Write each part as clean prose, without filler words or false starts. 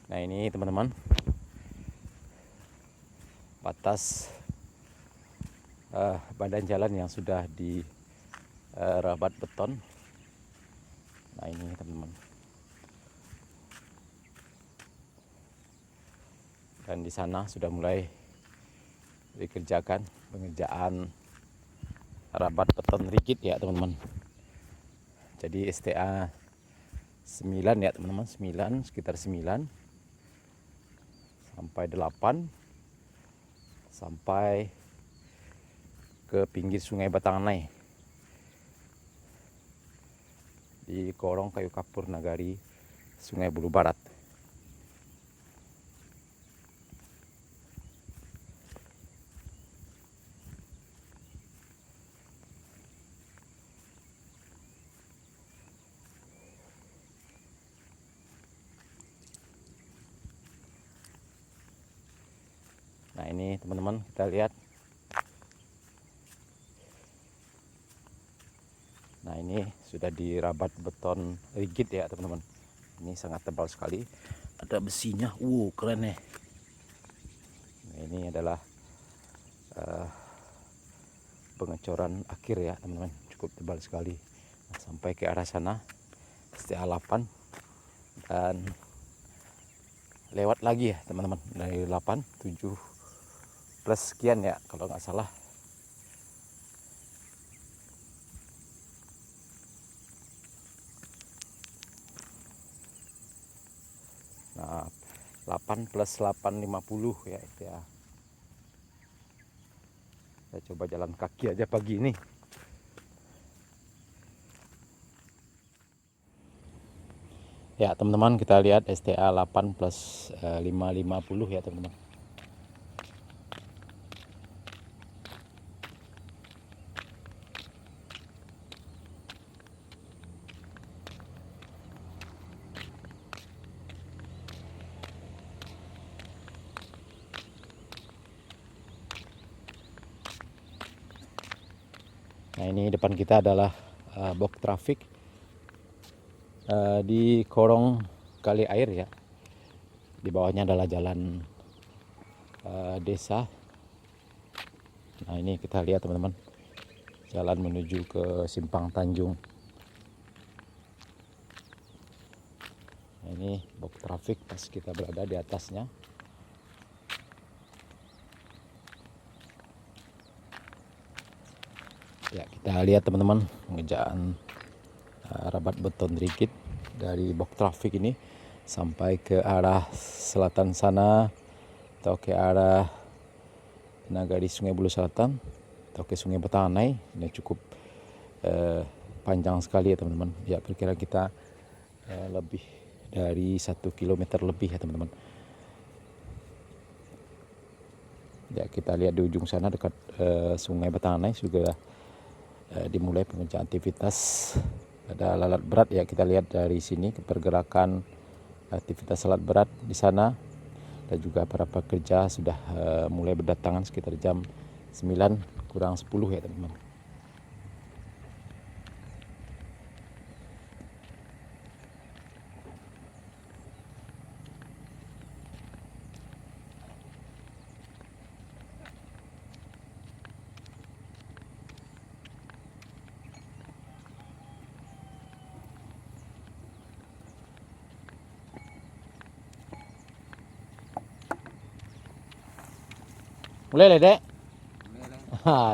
Nah ini teman-teman, batas badan jalan yang sudah di rabat beton. Nah ini teman-teman, dan di sana sudah mulai dikerjakan pengerjaan rabat beton rigid ya teman-teman. Jadi STA 9 ya teman-teman, 9 sekitar 9 sampai 8 sampai ke pinggir Sungai Batanganai di Gorong Kayu Kapur Nagari, Sungai Bulu Barat. Nah ini teman-teman, kita lihat. Nah ini sudah dirabat beton rigid ya teman-teman. Ini sangat tebal sekali. Ada besinya. Keren nih. Nah, ini adalah pengecoran akhir ya teman-teman. Cukup tebal sekali. Nah, sampai ke arah sana STA 8 dan lewat lagi ya teman-teman. Dari 8, 7 plus sekian ya kalau nggak salah. Nah 8 plus 8 50 ya itu ya. Saya coba jalan kaki aja pagi ini. Ya teman-teman, kita lihat STA 8 plus 550 ya teman-teman. Nah ini depan kita adalah box traffic di Gorong Kali Air ya. Di bawahnya adalah jalan desa. Nah ini kita lihat teman-teman, jalan menuju ke Simpang Tanjung. Nah, ini box traffic pas kita berada di atasnya. Ya kita lihat teman-teman, pengerjaan rabat beton rigid dari box traffic ini sampai ke arah selatan sana atau ke arah Nagari Sungai Bulu Selatan atau ke Sungai Batanganai. Ini cukup panjang sekali ya teman-teman. Ya perkiraan kita lebih dari 1 kilometer lebih ya teman-teman. Ya kita lihat di ujung sana dekat Sungai Batanganai juga dimulai pengerjaan aktivitas. Ada lalat berat ya, kita lihat dari sini pergerakan aktivitas alat berat di sana, dan juga para pekerja sudah mulai berdatangan sekitar jam 9 kurang 10 ya teman-teman. Mulai lah dek.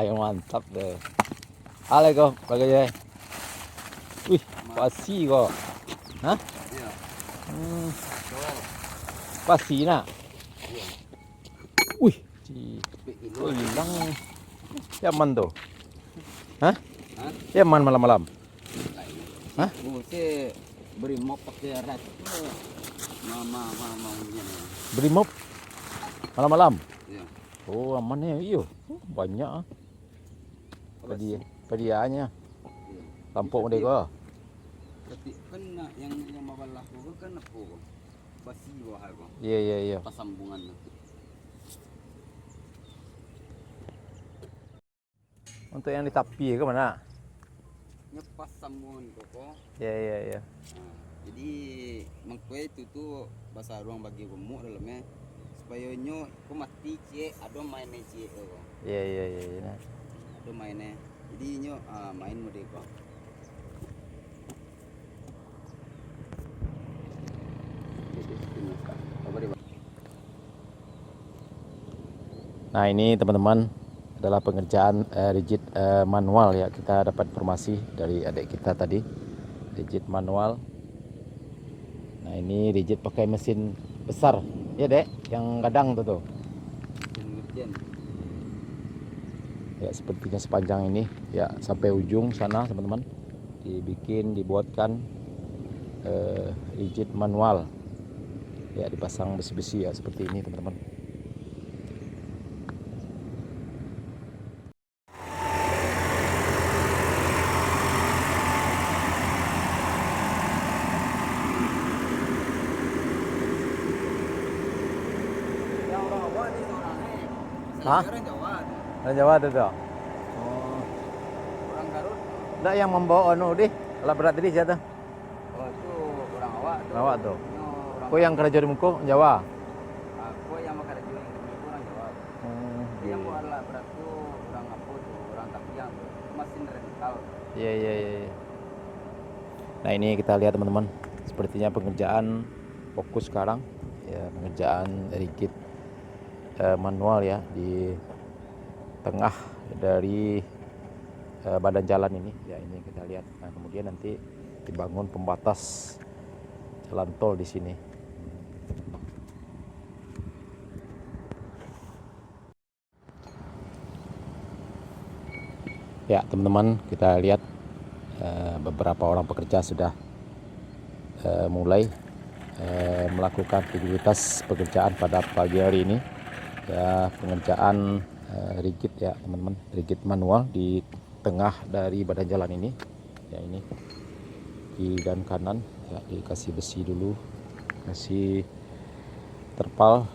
Yang mantap deh. Halo kok, bagaimana? Wih, pasti kok. Hah? Iya. Pasti nak. Wih, Kilo. hilang. Yaman tuh. Hah? Hah? Yaman malam-malam. Hah? Mesti beri mop pakai rat. Mama maunya. Brimob malam-malam. Iya. Oh aman ya, iyo. Banyak pediaannya. Lampau mereka. Tapi kan yang mabalah ko kan ako. Basi wahai ko. Iya. Pasambungan. Untuk yang di tapi ke mana? Nyepas sambungan ko ko. Iya. Nah, Jadi mengkue itu tuh bahasa ruang bagi gemuk dalamnya supaya nyo ku mati cie ada mainnya cie Iya iya iya. Iya. ada mainnya jadi nyo main mode kok. Nah ini teman-teman adalah pengerjaan rigid manual ya. Kita dapat informasi dari adik kita tadi, rigid manual. Nah ini rigid pakai mesin besar ya dek, yang kadang tuh. Ya sepertinya sepanjang ini ya sampai ujung sana teman-teman dibuatkan rigid manual ya, dipasang besi-besi ya seperti ini teman-teman. Yang orang Jawa di orangnya Hah? orang Jawa Orang Jawa tuh. Oh. orang Garut Enggak yang membawa anu deh, alat berat tadi siapa? itu orang awak tuh Awak tuh. Nyo orang Kau yang kerja di muka Jawa. aku yang makan itu yang itu orang Jawa yang buat alat berat tuh orang apa tuh orang Tapiang tuh mesin rental. Iya iya iya. Iya. Nah ini kita lihat teman-teman, sepertinya pengerjaan fokus sekarang ya, pengerjaan rigid manual ya di tengah dari badan jalan ini ya, ini kita lihat. Nah kemudian nanti dibangun pembatas jalan tol di sini. Ya teman-teman, kita lihat beberapa orang pekerja sudah mulai melakukan aktivitas pekerjaan pada pagi hari ini ya, pengerjaan rigid ya teman-teman, rigid manual di tengah dari badan jalan ini ya. Ini kiri dan kanan ya, dikasih besi dulu, kasih terpal.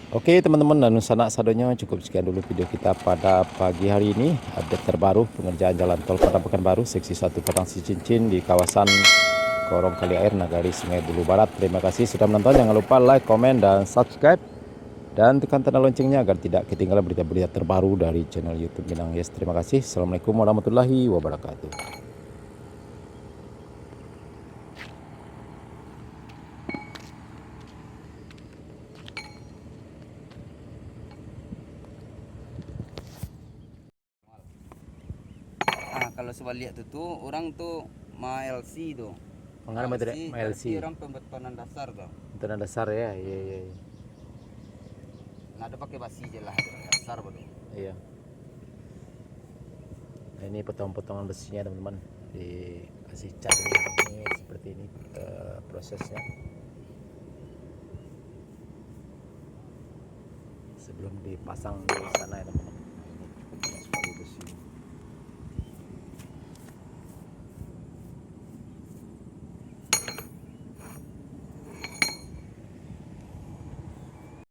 Oke teman-teman, dan sanak sadonya cukup sekian dulu video kita pada pagi hari ini. Update terbaru pengerjaan jalan tol Padang Pekanbaru seksi 1 Padang Cincin di kawasan Korong Kali Air Nagari Sungai Bulu Barat. Terima kasih sudah menonton, jangan lupa like, komen, dan subscribe, dan tekan tanda loncengnya agar tidak ketinggalan berita-berita terbaru dari channel YouTube Minang Yes. Terima kasih. Assalamualaikum warahmatullahi wabarakatuh. Kalau sebalik tuh orang tuh LC tuh. Mengenai materi berarti LC, orang pembetonan dasar tuh. pembetonan dasar ya. Iya iya iya. Nah, ada pakai basi aja lah dasar betul. Iya. Nah, ini potongan-potongan besinya teman-teman, dikasih cat ini seperti ini prosesnya sebelum dipasang di sana ya teman-teman. Ini sebagai besi.